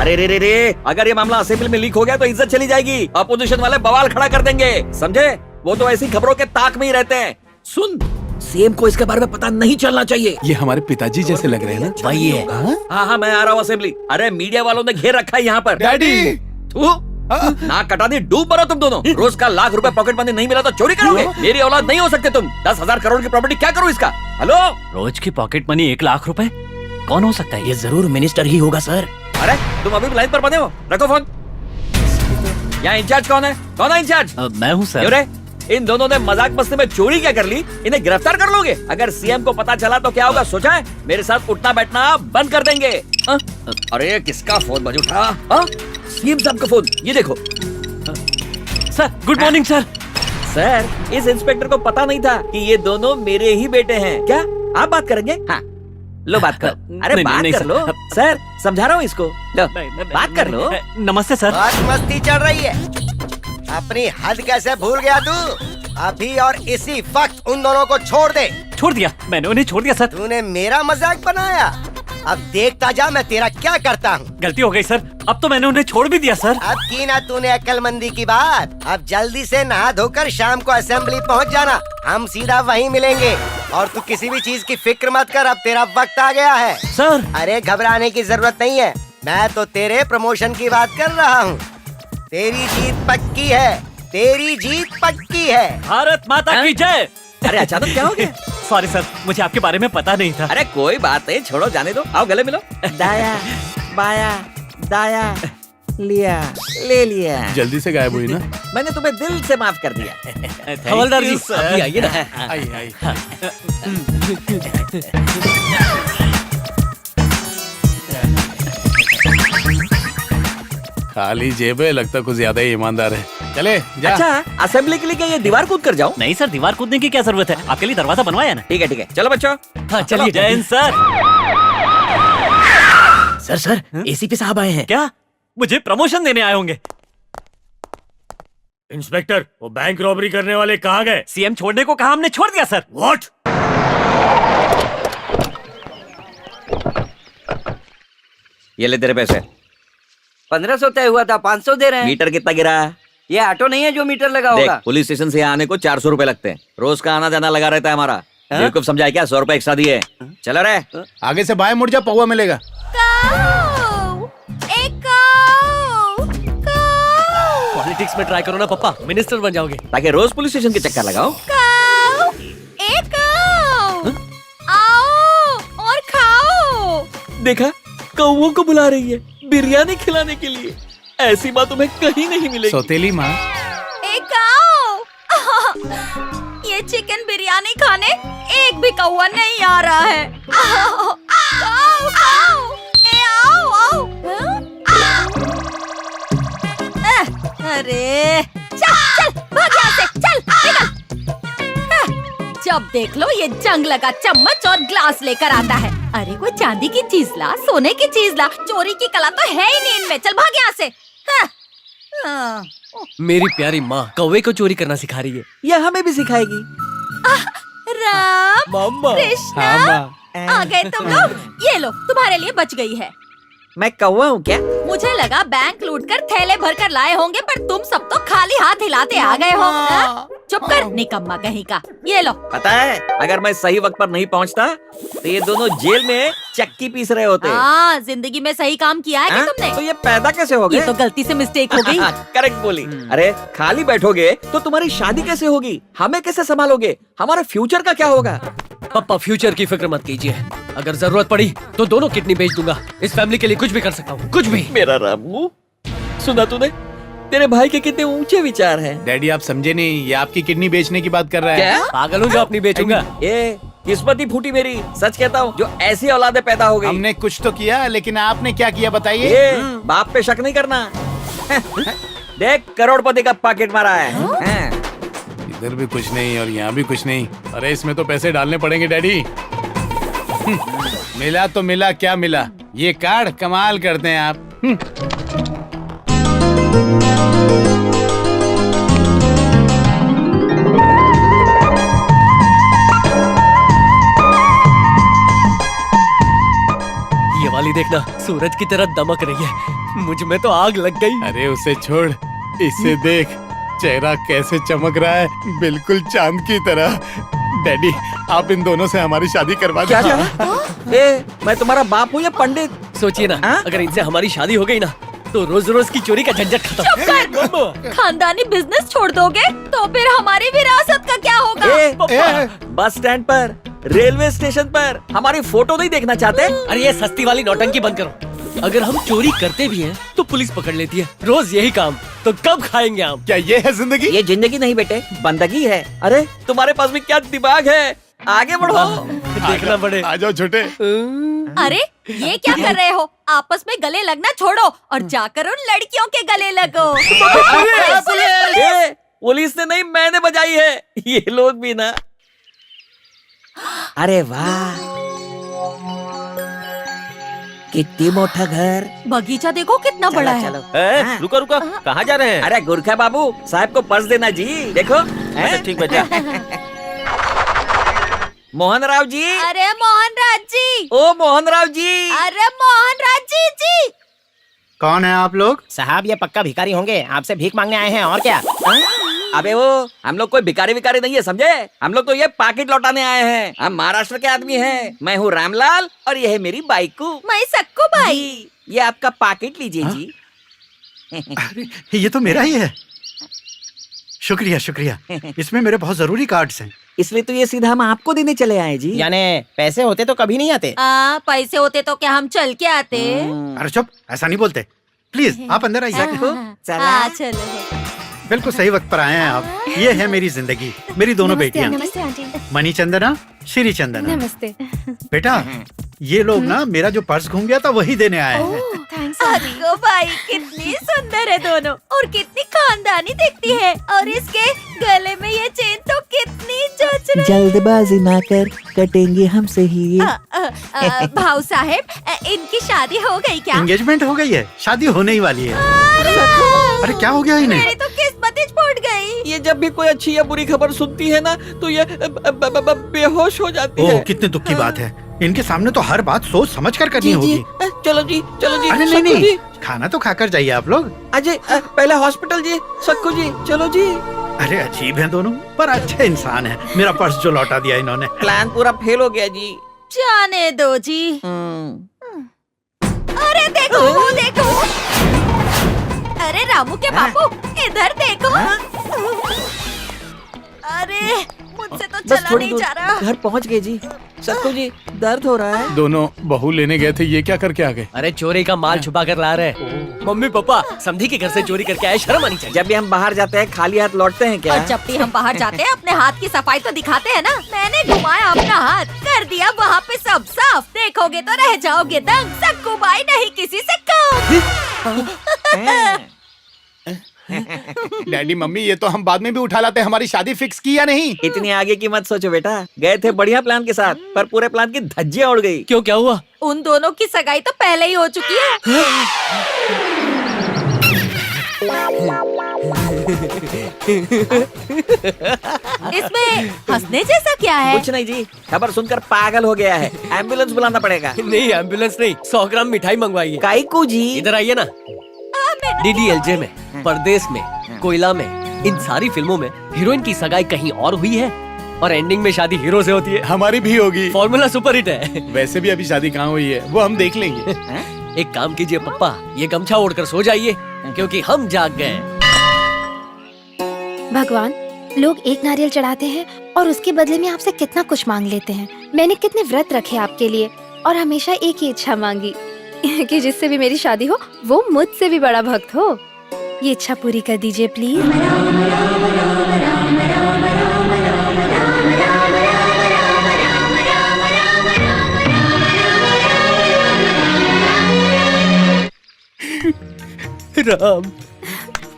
अरे रे रे रे, अगर ये मामला असेंबली में लीक हो गया तो इज्जत चली जाएगी। अपोजिशन वाले बवाल खड़ा कर देंगे, समझे? वो तो ऐसी खबरों के ताक में ही रहते हैं। सुन, सीएम को इसके बारे में पता नहीं चलना चाहिए। ये हमारे पिताजी जैसे लग रहे हैं ना? वही है। हाँ, मैं आ रहा हूँ असेंबली। अरे मीडिया वालों ने घेर रखा है यहाँ पर। डैडी, ना कटा दी, डूब मरो तुम दोनों। रोज का लाख रुपए पॉकेट मनी नहीं मिला तो चोरी करोगे? मेरी औलाद नहीं हो सकते तुम। 10,000 करोड़ की प्रॉपर्टी क्या करूँ इसका? हेलो, रोज की पॉकेट मनी 1 लाख रुपए कौन हो सकता है? ये जरूर मिनिस्टर ही होगा सर। अरे तुम अभी भी लाइन पर बने हो? रखो फोन। यहाँ इंचार्ज कौन है? कौन है इंचार्ज? मैं हूँ सर। क्यों रे? इन दोनों ने मजाक मस्ती में चोरी क्या कर ली? इन्हें गिरफ्तार कर लोगे? अगर सीएम को पता चला तो क्या होगा सोचा है? मेरे साथ उठना बैठना बंद कर देंगे। अरे किसका फोन बज उठा? सीएम साहब का फोन, ये देखो। Sir good morning sir. Sir, इस इंस्पेक्टर को पता नहीं था कि ये दोनों मेरे ही बेटे हैं। क्या आप बात करेंगे? हाँ, लो बात करो। अरे नहीं, बात नहीं, कर सर। लो। सर समझा रहा हूँ इसको, लो बात कर लो। नमस्ते सर। बहुत मस्ती चल रही है, अपनी हद कैसे भूल गया तू? अभी और इसी वक्त उन दोनों को छोड़ दे। छोड़ दिया, मैंने उन्हें छोड़ दिया सर। तूने मेरा मजाक बनाया, अब देखता जा मैं तेरा क्या करता हूँ। गलती हो गई सर, अब तो मैंने उन्हें छोड़ भी दिया सर। अब की ना तूने अक्लमंदी की बात। अब जल्दी से नहा धोकर शाम को असेंबली पहुँच जाना, हम सीधा वहीं मिलेंगे। और तू किसी भी चीज की फिक्र मत कर, अब तेरा वक्त आ गया है। सर अरे घबराने की जरूरत नहीं है, मैं तो तेरे प्रमोशन की बात कर रहा हूँ। तेरी जीत पक्की है, तेरी जीत पक्की है। भारत माता की जय। अरे अचानक क्या हो गया? सॉरी सर, मुझे आपके बारे में पता नहीं था। अरे कोई बात नहीं, छोड़ो, जाने दो। आओ गले मिलो। दाया बाया दाया लिया ले लिया। जल्दी से गायब हुई ना? मैंने तुम्हें दिल से माफ कर दिया। हवलदार जी, अभी आइए ना। आई आई। खाली जेब है, लगता कुछ ज्यादा ही ईमानदार है। चले जा। अच्छा, असेंबली के लिए क्या ये दीवार कूद कर जाऊं? नहीं सर, दीवार कूदने की क्या जरूरत है? आपके लिए दरवाजा बनवाया ना। ठीक है, चलो बच्चों। हाँ चलिए। जय हिंद सर। सर एसीपी साहब आए हैं। क्या मुझे प्रमोशन देने आए होंगे? इंस्पेक्टर, वो बैंक रॉबरी करने वाले कहाँ गए? सीएम छोड़ने को कहा, हमने छोड़ दिया सर। व्हाट? ये ले तेरे पैसे। 1500 तय हुआ था, 500 दे रहे हैं। मीटर कितना गिरा? ये ऑटो नहीं है जो मीटर लगा देख, होगा। पुलिस स्टेशन से यहाँ आने को 400 रुपए लगते हैं। रोज का आना जाना लगा रहता है हमारा। बेवकूफ समझाए क्या? 100 रुपए एक्स्ट्रा दिए। चलो रे। आगे से बाएं मुड़ जा, पौवा मिलेगा। पॉलिटिक्स में ट्राई करो ना पप्पा, मिनिस्टर बन जाओगे। ताकि रोज पुलिस स्टेशन के चक्कर लगाओ। आओ और खाओ। देखा, कौवों को बुला रही है बिरयानी खिलाने के लिए। ऐसी बात तुम्हें कहीं नहीं मिलेगी। सौतेली माँ। एक आओ। ये चिकन बिरयानी खाने एक भी कौवा नहीं आ रहा है। आओ, खाओ, खाओ। ए, आओ, आओ। अरे चल भाग यहाँ से, चल निकल। जब देख लो ये जंग लगा चम्मच और ग्लास लेकर आता है। अरे कोई चांदी की चीज ला, सोने की चीज ला, चोरी की कला तो है ही नहीं इनमें। चल भाग यहाँ से। मेरी प्यारी माँ कौवे को चोरी करना सिखा रही है। ये हमें भी सिखाएगी। राम मम्मा। कृष्णा, हाँ, माँ। आ गए तुम लोग। ये लो, तुम्हारे लिए बच गई है। मैं कौवा हूँ क्या? मुझे लगा बैंक लूटकर थैले भरकर लाए होंगे, पर तुम सब तो खाली हाथ हिलाते आ गए हो। हाँ? चुप कर, निकम्मा कहीं का। ये लो। पता है, अगर मैं सही वक्त पर नहीं पहुँचता तो ये दोनों जेल में चक्की पीस रहे होते। हाँ, जिंदगी में सही काम किया है क्या तुमने? तो ये पैदा कैसे हो गए? ये तो गलती से मिस्टेक हो गई। करेक्ट बोली। अरे खाली बैठोगे तो तुम्हारी शादी कैसे होगी? हमें कैसे संभालोगे? हमारे फ्यूचर का क्या होगा? पापा फ्यूचर की फिक्र मत कीजिए, अगर जरूरत पड़ी तो दोनों किडनी बेच दूंगा। इस फैमिली के लिए कुछ भी कर सकता हूँ, कुछ भी। मेरा रामू, सुना तूने? तेरे भाई के कितने ऊंचे विचार हैं। डैडी आप समझे नहीं, ये आपकी किडनी बेचने की बात कर रहा है। क्या? पागल हूँ जो अपनी बेचूंगा। ये किस्मत ही फूटी मेरी, सच कहता हूँ, जो ऐसी औलादे पैदा हो गई। हमने कुछ तो किया, लेकिन आपने क्या किया बताइए? ये बाप पे शक नहीं करना। देख, करोड़पति का पॉकेट मारा है। इधर भी कुछ नहीं और यहाँ भी कुछ नहीं। अरे इसमें तो पैसे डालने पड़ेंगे डैडी। मिला तो मिला, क्या मिला? ये कार्ड कमाल करते हैं आप। ये वाली देखना, सूरज की तरह दमक रही है। मुझ में तो आग लग गई। अरे उसे छोड़, इसे देख, चेहरा कैसे चमक रहा है, बिल्कुल चांद की तरह। डैडी, आप इन दोनों से हमारी शादी करवा क्या दीजिए। ए, मैं तुम्हारा बाप हूँ या पंडित? सोचिए ना, हाँ? अगर इनसे हमारी शादी हो गई ना तो रोज रोज की चोरी का झंझट खत्म। चुप कर। खानदानी बिजनेस छोड़ दोगे तो फिर हमारी विरासत का क्या होगा? ए, बस स्टैंड पर, रेलवे स्टेशन पर हमारी फोटो नहीं देखना चाहते? अरे ये सस्ती वाली नौटंकी बंद करो। अगर हम चोरी करते भी हैं तो पुलिस पकड़ लेती है। रोज यही काम, तो कब खाएंगे हम? क्या ये है जिंदगी? ये जिंदगी नहीं बेटे, बंदगी है। अरे तुम्हारे पास भी क्या दिमाग है, आगे बढ़ो। देखना पड़े। आ जाओ छोटे। अरे ये क्या कर रहे हो? आपस में गले लगना छोड़ो और जाकर उन लड़कियों के गले लगो। ए, पुलिस ने नहीं, मैंने बजाई है। ये लोग भी ना। अरे वाह, कितनी मोटा घर। बगीचा देखो कितना बड़ा है। चलो। रुको रुको, कहाँ जा रहे हैं? अरे गुरखा बाबू साहब को पर्स देना जी। देखो हैं? ठीक बचा। मोहन राव जी। अरे मोहन राज जी। ओ मोहन राव जी। अरे मोहन राज जी। कौन है आप लोग? साहब ये पक्का भिखारी होंगे, आपसे भीख मांगने आए हैं और क्या। अबे वो हम लोग कोई भिखारी विकारी नहीं है, समझे? हम लोग तो ये पाकिट लौटाने आए हैं। हम महाराष्ट्र के आदमी हैं। मैं हूँ रामलाल और ये है मेरी बाइकू। मैं सक्कू भाई। जी, ये आपका पाकिट लीजिए जी। अरे ये तो मेरा ही है। शुक्रिया शुक्रिया। इसमें मेरे बहुत जरूरी कार्ड्स हैं। इसलिए तो ये सीधा हम आपको देने चले आए जी। यानी पैसे होते तो कभी नहीं आते। पैसे होते तो क्या हम चल के आते? अरे चुप, ऐसा नहीं बोलते। प्लीज आप अंदर आइए। हाँ, चलो। बिल्कुल सही वक्त पर आए हैं आप। ये है मेरी जिंदगी, मेरी दोनों बेटियां, नमस्ते आंटी। मणि चंदना, श्री चंदना। नमस्ते। बेटा, ये लोग ना मेरा जो पर्स घूम गया था वही देने आए हैं। अरे भाई कितनी सुंदर है दोनों और कितनी खानदानी दिखती है। और इसके गले में ये चेन तो कितनी जच रही है। जल्दबाजी ना कर, कटेंगे हमसे ही ये। भाऊ साहब, इनकी शादी हो गई क्या? एंगेजमेंट हो गई है, शादी होने ही वाली है। अरे क्या हो गया इन्हें? मेरी तो किस्मत ही फूट गई। ये जब भी कोई अच्छी या बुरी खबर सुनती है ना तो ये बेहोश हो जाती है। कितने दुख की बात है। इनके सामने तो हर बात सोच समझ कर करनी होगी। चलो जी, चलो जी। अरे नहीं सक्कू नहीं, जी। खाना तो खाकर जाइए आप लोग। अजय पहले हॉस्पिटल जी। सक्कू जी चलो जी। अरे अजीब हैं दोनों, पर अच्छे इंसान हैं। मेरा पर्स जो लौटा दिया इन्होंने। प्लान पूरा फेल हो गया जी। जाने दो जी। अरे देखो वो देखो। अरे रामू के बापू इधर देखो। अरे मुझसे तो बस चला थोड़ी नहीं दूर, जा रहा। घर पहुंच गए जी। सक्कू जी दर्द हो रहा है। दोनों बहू लेने गए थे, ये क्या करके आ गए? अरे चोरी का माल छुपा कर ला रहे। मम्मी पापा समधी के घर से चोरी करके आए, शर्म आनी चाहिए। जब भी हम बाहर जाते हैं खाली हाथ लौटते हैं क्या? और जब भी हम बाहर जाते हैं अपने हाथ की सफाई तो दिखाते हैं ना। मैंने घुमाया अपना हाथ, कर दिया वहाँ पे सब साफ। देखोगे तो रह जाओगे दंग। सक्कू भाई नहीं किसी से कम। डैडी मम्मी, ये तो हम बाद में भी उठा लाते। हमारी शादी फिक्स की या नहीं? इतनी आगे की मत सोचो बेटा। गए थे बढ़िया प्लान के साथ, पर पूरे प्लान की धज्जियां उड़ गई। क्यों, क्या हुआ? उन दोनों की सगाई तो पहले ही हो चुकी है। इसमें हंसने जैसा क्या है? कुछ नहीं जी, खबर सुनकर पागल हो गया है। एम्बुलेंस बुलाना पड़ेगा। नहीं एम्बुलेंस नहीं, 100 ग्राम मिठाई मंगवाई है। काईकू जी। इधर आइए ना। डीडीएलजे में, परदेश में, कोयला में, इन सारी फिल्मों में हीरोइन की सगाई कहीं और हुई है और एंडिंग में शादी हीरो से होती है। हमारी भी होगी। फॉर्मूला सुपर हिट है। वैसे भी अभी शादी कहाँ हुई है, वो हम देख लेंगे। एक काम कीजिए पप्पा, ये गमछा ओढ़कर सो जाइए क्योंकि हम जाग गए। भगवान, लोग एक नारियल चढ़ाते हैं और उसके बदले में आपसे कितना कुछ मांग लेते हैं। मैंने कितने व्रत रखे आपके लिए और हमेशा एक ही इच्छा मांगी कि जिससे भी मेरी शादी हो वो मुझसे भी बड़ा भक्त हो। ये इच्छा पूरी कर दीजिए प्लीज। राम,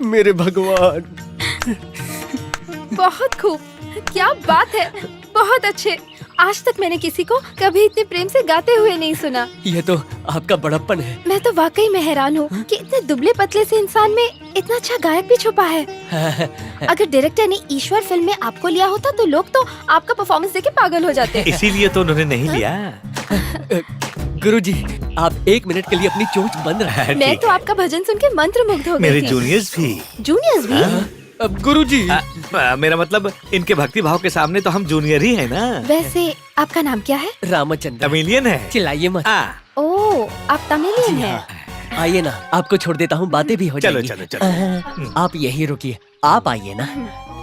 मेरे भगवान। बहुत खूब, क्या बात है, बहुत अच्छे। आज तक मैंने किसी को कभी इतने प्रेम से गाते हुए नहीं सुना। ये तो आपका बड़प्पन है। मैं तो वाकई में हैरान हूँ कि इतने दुबले पतले से इंसान में इतना अच्छा गायक भी छुपा है। अगर डायरेक्टर ने ईश्वर फिल्म में आपको लिया होता तो लोग तो आपका परफॉर्मेंस देख के पागल हो जाते। इसीलिए तो उन्होंने नहीं लिया। गुरुजी, आप 1 मिनट के लिए अपनी चोंच बंद रखें। मैं तो आपका भजन सुन के मंत्र मुग्ध हो मेरे गई थी। जूनियर्स भी। जूनियर्स भी? अब गुरुजी, मेरा मतलब इनके भक्ति भाव के सामने तो हम जूनियर ही है ना। वैसे आपका नाम क्या है? रामचंद्र। तमिलियन है। चिल्लाइए मत। ओह, आप तमिलियन हैं। आइए ना, आपको छोड़ देता हूँ, बातें भी हो चलो जाएंगी। चलो चलो। आप यही रुकिए, आप आइए ना।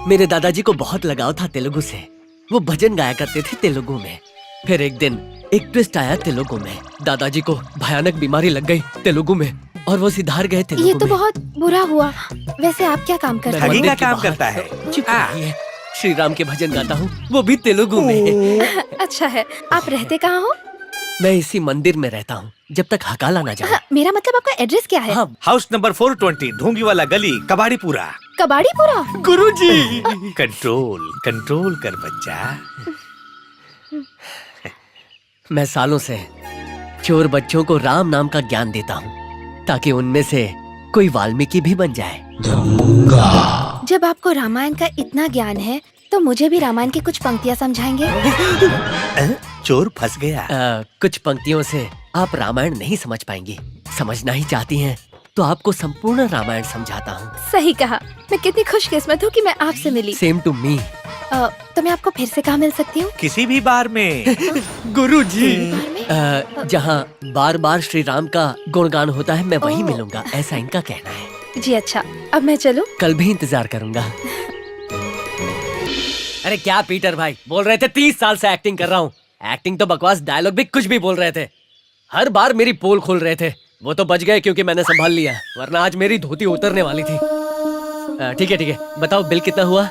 मेरे दादाजी को बहुत लगाव था तेलुगु से। वो भजन गाया करते थे तेलुगु में। फिर एक दिन एक ट्विस्ट आया तेलुगु में। दादाजी को भयानक बीमारी लग गई तेलुगु में और वो सिधार गए तेलुगु ये तो में। बहुत बुरा हुआ। वैसे आप क्या काम करते मैं ठगी हैं? का काम करता है। चुप रहिए। श्री राम के भजन गाता हूँ, वो भी तेलुगु में। अच्छा है। आप रहते कहाँ हो? मैं इसी मंदिर में रहता हूँ जब तक हकाला ना जाए। हाँ, मेरा मतलब आपका एड्रेस क्या है? हाँ, हाउस नंबर 420, ढोंगी वाला गली, कबाड़ीपुरा। कबाड़ीपुरा? गुरुजी। कंट्रोल कंट्रोल कर बच्चा। मैं सालों से चोर बच्चों को राम नाम का ज्ञान देता हूँ ताकि उनमें से कोई वाल्मीकि भी बन जाए। जब आपको रामायण का इतना ज्ञान है तो मुझे भी रामायण की कुछ पंक्तियाँ समझाएंगे? चोर फंस गया। कुछ पंक्तियों से आप रामायण नहीं समझ पाएंगी। समझना ही चाहती हैं तो आपको संपूर्ण रामायण समझाता हूँ। सही कहा। मैं कितनी खुशकिस्मत हूँ कि मैं आपसे मिली। Same to me. तो मैं आपको फिर से कहाँ मिल सकती हूँ? किसी भी बार में। गुरुजी, बार में? जहाँ बार बार श्री राम का गुणगान होता है मैं वहीं मिलूंगा, ऐसा इनका कहना है। जी अच्छा, अब मैं चलूँ? कल भी इंतजार करूंगा। अरे क्या पीटर भाई, बोल रहे थे 30 साल से एक्टिंग कर रहा हूँ। एक्टिंग तो बकवास, डायलॉग भी कुछ भी बोल रहे थे। हर बार मेरी पोल खोल रहे थे। वो तो बच गए क्योंकि मैंने संभाल लिया, वरना आज मेरी धोती उतरने वाली थी। ठीक है, बताओ बिल कितना हुआ?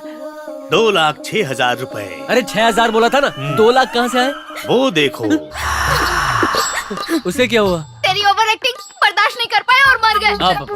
2,06,000 रुपए। अरे 6,000 बोला था ना, 2 लाख कहाँ से आए? वो देखो। उसे क्या हुआ? तेरी ओवर एक्टिंग बर्दाश्त नहीं कर पाए और मर गए। अब